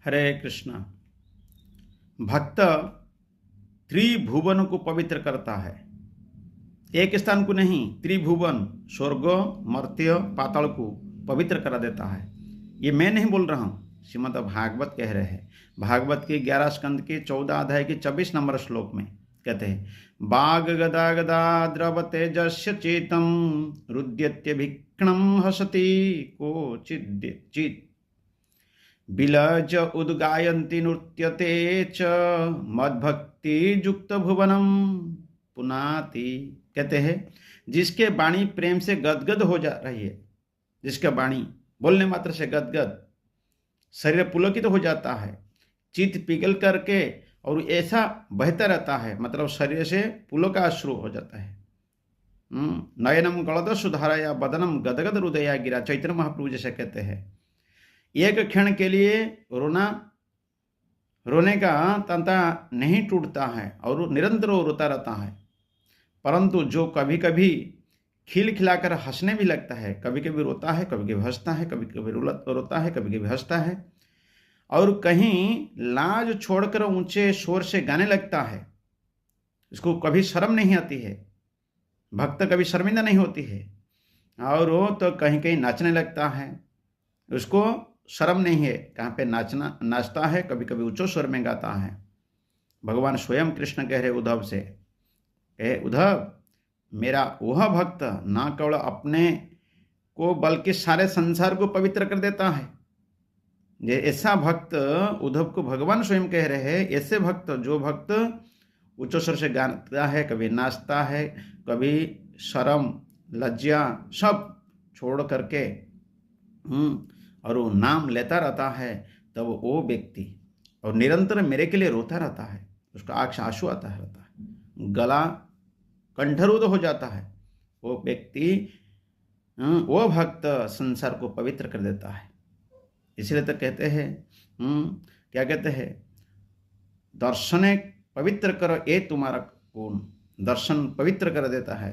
हरे कृष्णा। भक्त त्रिभुवन को पवित्र करता है, एक स्थान को नहीं, त्रिभुवन स्वर्ग मर्त्य पाताल को पवित्र करा देता है। ये मैं नहीं बोल रहा हूँ, श्रीमद् भागवत कह रहे हैं। भागवत के 11 स्कंद के 14 अध्याय के 24 नंबर श्लोक में कहते हैं, बाग गदा गदा द्रव तेजस्य चेतम रुद्यत्य भिक्षणम हसति को चित बिलज उद्गायन्ति नृत्यते च मद्भक्ति युक्त भुवनम पुनाति। कहते हैं जिसके वाणी प्रेम से गदगद हो जा रही है, जिसका वाणी बोलने मात्र से गदगद, शरीर पुलकित हो जाता है, चित्त पिघल करके और ऐसा बहता रहता है, मतलब शरीर से पुलकाश्रु हो जाता है। नयनम गलद सुधारा या बदनम गदगद हृदया गिरा, चैतन्य महाप्रभु जैसे कहते हैं। एक क्षण के लिए रोने का तंता नहीं टूटता है और निरंतर रोता रहता है, परंतु जो कभी कभी खिल खिलाकर हंसने भी लगता है, कभी कभी रोता है, कभी कभी हंसता है, कभी कभी रोता है, कभी कभी हंसता है, और कहीं लाज छोड़कर ऊंचे शोर से गाने लगता है। इसको कभी शर्म नहीं आती है, भक्त कभी शर्मिंदा नहीं होती है, और वो तो कहीं कहीं नाचने लगता है, उसको शर्म नहीं है, कहाँ पे नाचता है, कभी कभी उच्च स्वर में गाता है। भगवान स्वयं कृष्ण कह रहे उद्धव से, उद्धव मेरा वह भक्त ना केवल अपने को बल्कि सारे संसार को पवित्र कर देता है। ये ऐसा भक्त उद्धव को भगवान स्वयं कह रहे हैं, ऐसे भक्त जो भक्त उच्च स्वर से गाता है, कभी नाचता है, कभी शर्म लज्जा सब छोड़ करके और वो नाम लेता रहता है, तब वो व्यक्ति और निरंतर मेरे के लिए रोता रहता है, उसका आँख से आंसू आता रहता है, गला कंठरुद्ध हो जाता है, वो व्यक्ति वो भक्त संसार को पवित्र कर देता है। इसलिए तो कहते हैं क्या कहते हैं, दर्शन पवित्र करो ये तुम्हारा गुण, दर्शन पवित्र कर देता है।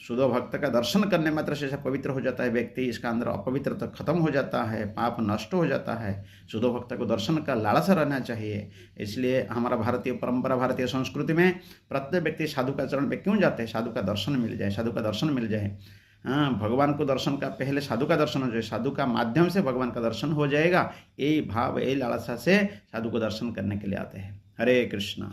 शुद्ध भक्त का दर्शन करने मात्र से पवित्र हो जाता है व्यक्ति, इसका अंदर अपवित्रता खत्म हो जाता है, पाप नष्ट हो जाता है। शुद्ध भक्त को दर्शन का लालसा रहना चाहिए। इसलिए हमारा भारतीय परंपरा, भारतीय संस्कृति में प्रत्येक व्यक्ति साधु का चरण पे क्यों जाते हैं, साधु का दर्शन मिल जाए, साधु का दर्शन मिल जाए। भगवान को दर्शन का पहले साधु का दर्शन हो जाए, साधु का माध्यम से भगवान का दर्शन हो जाएगा। यही भाव, यही लालसा से साधु को दर्शन करने के लिए आते हैं। हरे कृष्णा।